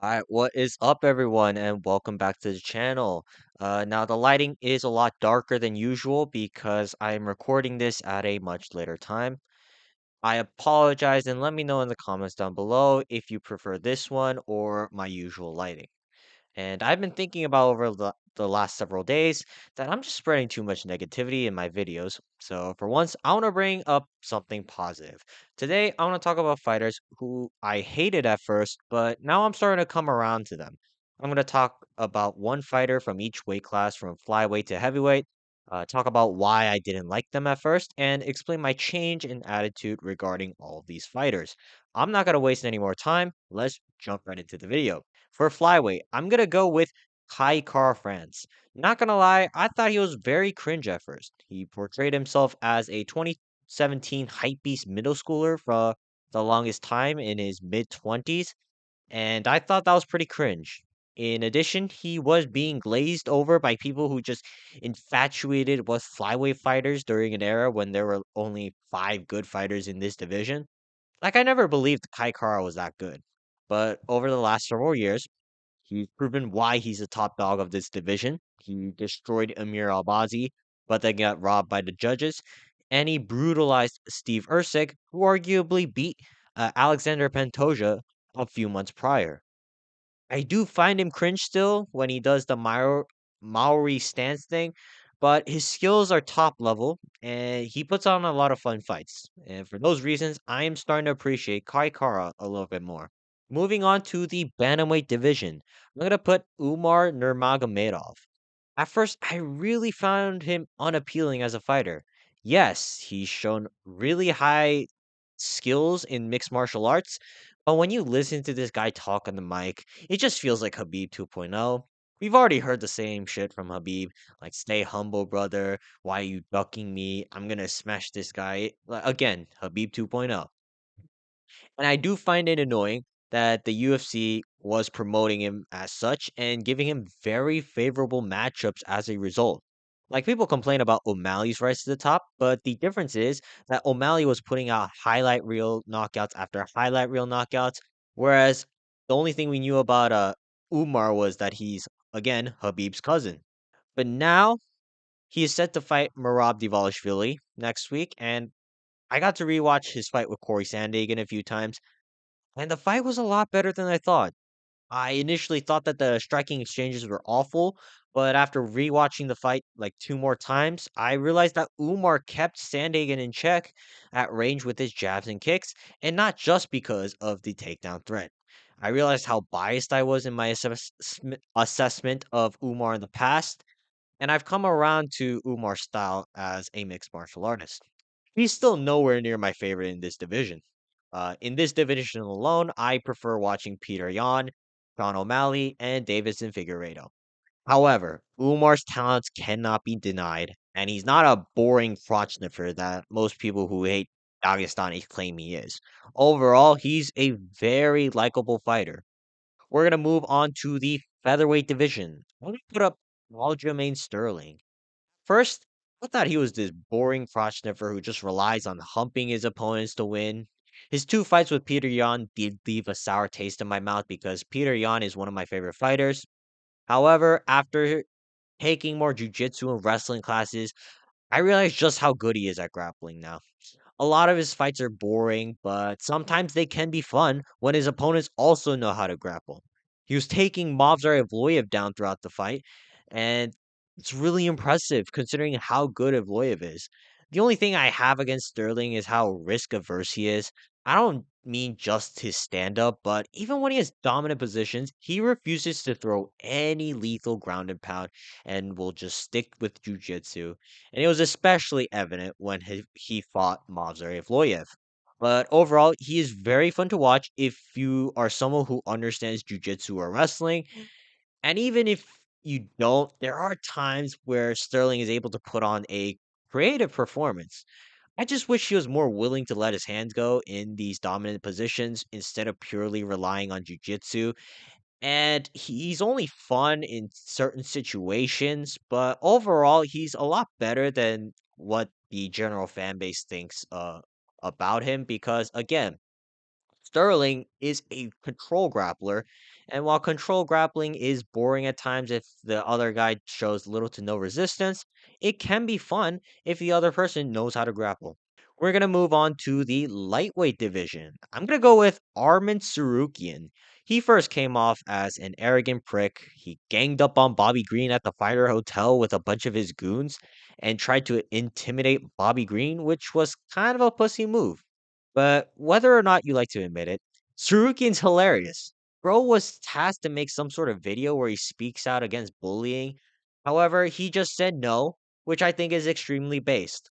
Alright, what is up, everyone, and welcome back to the channel. Now the lighting is a lot darker than usual because I'm recording this at a much later time. I apologize and let me know in the comments down below if you prefer this one or my usual lighting. And I've been thinking about over the last several days that I'm just spreading too much negativity in my videos. So for once, I want to bring up something positive. Today, I want to talk about fighters who I hated at first, but now I'm starting to come around to them. I'm going to talk about one fighter from each weight class from flyweight to heavyweight, talk about why I didn't like them at first, and explain my change in attitude regarding all of these fighters. I'm not going to waste any more time. Let's jump right into the video. For flyweight, I'm gonna go with Kai Car France. Not gonna lie, I thought he was very cringe at first. He portrayed himself as a 2017 hypebeast middle schooler for the longest time in his mid 20s, and I thought that was pretty cringe. In addition, he was being glazed over by people who just infatuated with flyweight fighters during an era when there were only five good fighters in this division. Like, I never believed Kai Kara was that good. But over the last several years, he's proven why he's a top dog of this division. He destroyed Amir Albazi, but then got robbed by the judges. And he brutalized Steve Erceg, who arguably beat Alexander Pantoja a few months prior. I do find him cringe still when he does the Maori stance thing, but his skills are top level and he puts on a lot of fun fights. And for those reasons, I am starting to appreciate Kai Kara a little bit more. Moving on to the bantamweight division, I'm going to put Umar Nurmagomedov. At first, I really found him unappealing as a fighter. Yes, he's shown really high skills in mixed martial arts, but when you listen to this guy talk on the mic, it just feels like Habib 2.0. We've already heard the same shit from Habib, like "Stay humble, brother. Why are you ducking me? I'm gonna smash this guy." Again, Habib 2.0. And I do find it annoying that the UFC was promoting him as such and giving him very favorable matchups as a result. Like, people complain about O'Malley's rise to the top, but the difference is that O'Malley was putting out highlight reel knockouts after highlight reel knockouts, whereas the only thing we knew about Umar was that he's, again, Habib's cousin. But now he is set to fight Merab Dvalishvili next week, and I got to rewatch his fight with Corey Sandhagen a few times, and the fight was a lot better than I thought. I initially thought that the striking exchanges were awful, but after rewatching the fight like two more times, I realized that Umar kept Sandhagen in check at range with his jabs and kicks, and not just because of the takedown threat. I realized how biased I was in my assessment of Umar in the past, and I've come around to Umar's style as a mixed martial artist. He's still nowhere near my favorite in this division. In this division alone, I prefer watching Peter Yan, Sean O'Malley, and Davidson Figueiredo. However, Umar's talents cannot be denied, and he's not a boring crotch sniffer that most people who hate Dagestani claim he is. Overall, he's a very likable fighter. We're gonna move on to the featherweight division. I'm gonna put up Aljamain Sterling. First, I thought he was this boring crotch sniffer who just relies on humping his opponents to win. His two fights with Peter Yan did leave a sour taste in my mouth because Peter Yan is one of my favorite fighters. However, after taking more jujitsu and wrestling classes, I realized just how good he is at grappling now. A lot of his fights are boring, but sometimes they can be fun when his opponents also know how to grapple. He was taking Movsar Evloev down throughout the fight, and it's really impressive considering how good Evloev is. The only thing I have against Sterling is how risk averse he is. I don't mean just his stand up, but even when he has dominant positions, he refuses to throw any lethal ground and pound and will just stick with jujitsu, and it was especially evident when he fought Movsar Evloev. But overall, he is very fun to watch if you are someone who understands jujitsu or wrestling. And even if you don't, there are times where Sterling is able to put on a creative performance. I just wish he was more willing to let his hands go in these dominant positions instead of purely relying on jujitsu, and he's only fun in certain situations, but overall, he's a lot better than what the general fan base thinks about him because, again, Sterling is a control grappler, and while control grappling is boring at times if the other guy shows little to no resistance, it can be fun if the other person knows how to grapple. We're going to move on to the lightweight division. I'm going to go with Armin Sarukian. He first came off as an arrogant prick. He ganged up on Bobby Green at the Fighter Hotel with a bunch of his goons and tried to intimidate Bobby Green, which was kind of a pussy move. But whether or not you like to admit it, Sarukian's hilarious. Bro was tasked to make some sort of video where he speaks out against bullying. However, he just said no, which I think is extremely based.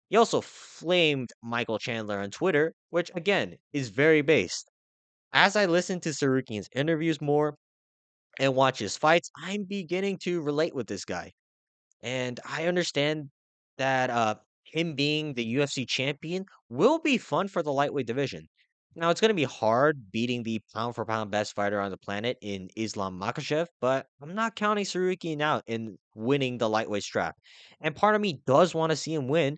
He also flamed Michael Chandler on Twitter, which again is very based. As I listen to Sarukian's interviews more and watch his fights, I'm beginning to relate with this guy. And I understand that him being the UFC champion will be fun for the lightweight division. Now it's going to be hard beating the pound for pound best fighter on the planet in Islam Makhachev, but I'm not counting Sarukian out in winning the lightweight strap. And part of me does want to see him win,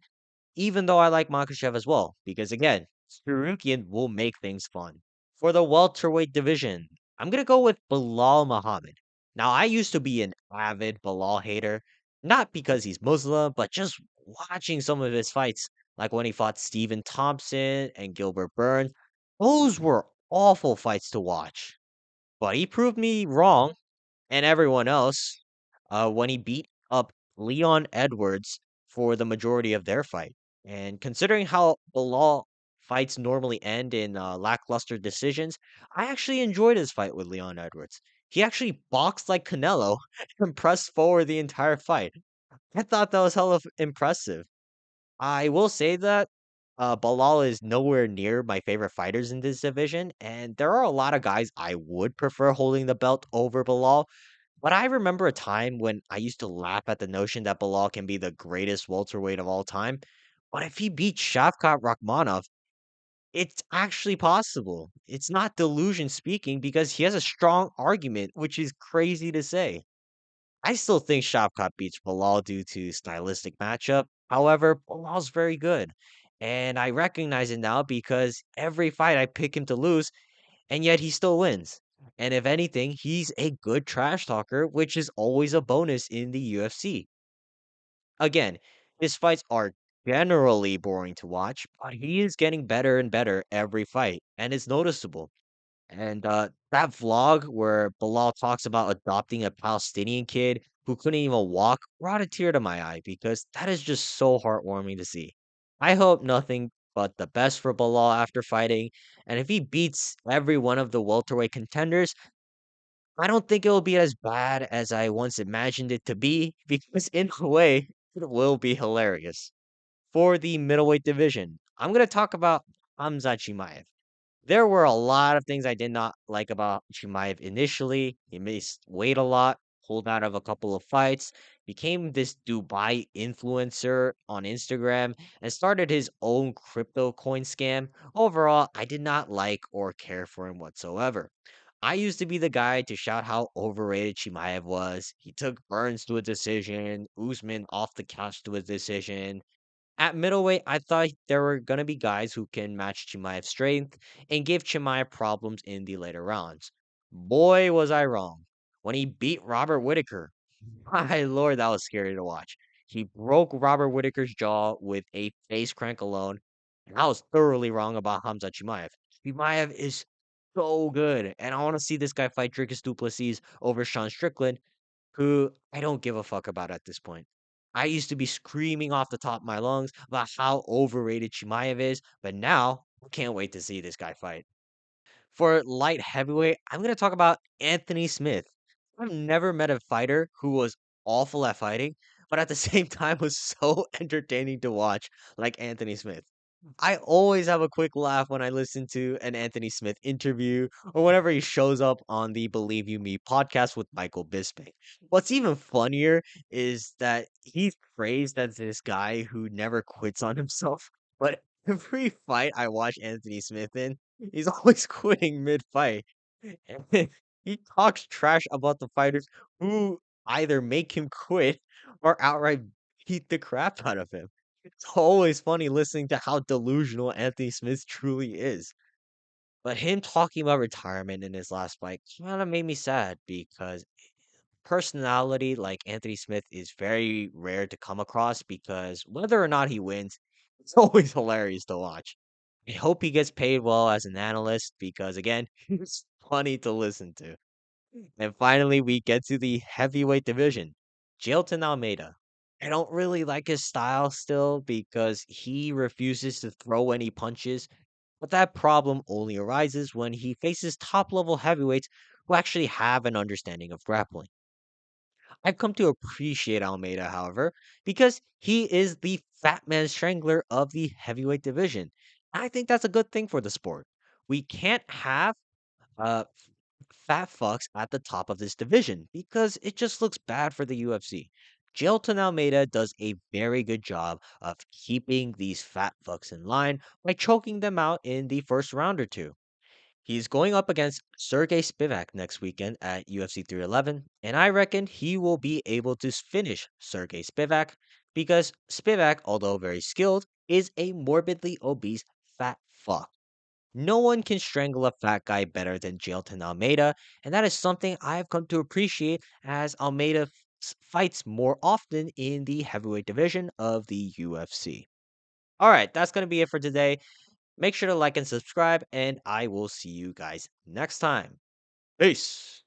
even though I like Makhachev as well, because again, Sarukian will make things fun. For the welterweight division, I'm gonna go with Bilal Muhammad. Now, I used to be an avid Bilal hater, not because he's Muslim, but just watching some of his fights, like when he fought Stephen Thompson and Gilbert Burns. Those were awful fights to watch. But he proved me wrong and everyone else when he beat up Leon Edwards for the majority of their fight. And considering how Bilal fights normally end in lackluster decisions, I actually enjoyed his fight with Leon Edwards. He actually boxed like Canelo and pressed forward the entire fight. I thought that was hella impressive. I will say that Bilal is nowhere near my favorite fighters in this division, and there are a lot of guys I would prefer holding the belt over Bilal, but I remember a time when I used to laugh at the notion that Bilal can be the greatest welterweight of all time. But if he beats Shavkat Rakhmonov, it's actually possible. It's not delusion speaking because he has a strong argument, which is crazy to say. I still think Shavkat beats Bilal due to stylistic matchup. However, Bilal's very good. And I recognize it now because every fight I pick him to lose, and yet he still wins. And if anything, he's a good trash talker, which is always a bonus in the UFC. Again, his fights are generally boring to watch, but he is getting better and better every fight, and it's noticeable. And that vlog where Bilal talks about adopting a Palestinian kid who couldn't even walk brought a tear to my eye because that is just so heartwarming to see. I hope nothing but the best for Bilal after fighting, and if he beats every one of the welterweight contenders, I don't think it will be as bad as I once imagined it to be because in a way, it will be hilarious. For the middleweight division, I'm going to talk about Hamza Chimaev. There were a lot of things I did not like about Chimaev initially. He missed weight a lot, pulled out of a couple of fights, became this Dubai influencer on Instagram, and started his own crypto coin scam. Overall, I did not like or care for him whatsoever. I used to be the guy to shout how overrated Chimaev was. He took Burns to a decision, Usman off the couch to a decision. At middleweight, I thought there were going to be guys who can match Chimaev's strength and give Chimaev problems in the later rounds. Boy, was I wrong. When he beat Robert Whitaker, my lord, that was scary to watch. He broke Robert Whitaker's jaw with a face crank alone. And I was thoroughly wrong about Hamza Chimaev. Chimaev is so good, and I want to see this guy fight Dricus Duplessis over Sean Strickland, who I don't give a fuck about at this point. I used to be screaming off the top of my lungs about how overrated Chimaev is, but now I can't wait to see this guy fight. For light heavyweight, I'm going to talk about Anthony Smith. I've never met a fighter who was awful at fighting, but at the same time was so entertaining to watch like Anthony Smith. I always have a quick laugh when I listen to an Anthony Smith interview or whenever he shows up on the Believe You Me podcast with Michael Bisping. What's even funnier is that he's praised as this guy who never quits on himself, but every fight I watch Anthony Smith in, he's always quitting mid-fight. And he talks trash about the fighters who either make him quit or outright beat the crap out of him. It's always funny listening to how delusional Anthony Smith truly is. But him talking about retirement in his last fight kind of made me sad because personality like Anthony Smith is very rare to come across because whether or not he wins, it's always hilarious to watch. I hope he gets paid well as an analyst because again, he's funny to listen to. And finally, we get to the heavyweight division. Jailton Almeida. I don't really like his style still because he refuses to throw any punches, but that problem only arises when he faces top level heavyweights who actually have an understanding of grappling. I've come to appreciate Almeida, however, because he is the fat man strangler of the heavyweight division. I think that's a good thing for the sport. We can't have uh, fat fucks at the top of this division because it just looks bad for the UFC. Jailton Almeida does a very good job of keeping these fat fucks in line by choking them out in the first round or two. He's going up against Sergey Spivak next weekend at UFC 311, and I reckon he will be able to finish Sergey Spivak because Spivak, although very skilled, is a morbidly obese fat fuck. No one can strangle a fat guy better than Jailton Almeida, and that is something I've come to appreciate as Almeida fights more often in the heavyweight division of the UFC. All right, that's going to be it for today. Make sure to like and subscribe, and I will see you guys next time. Peace.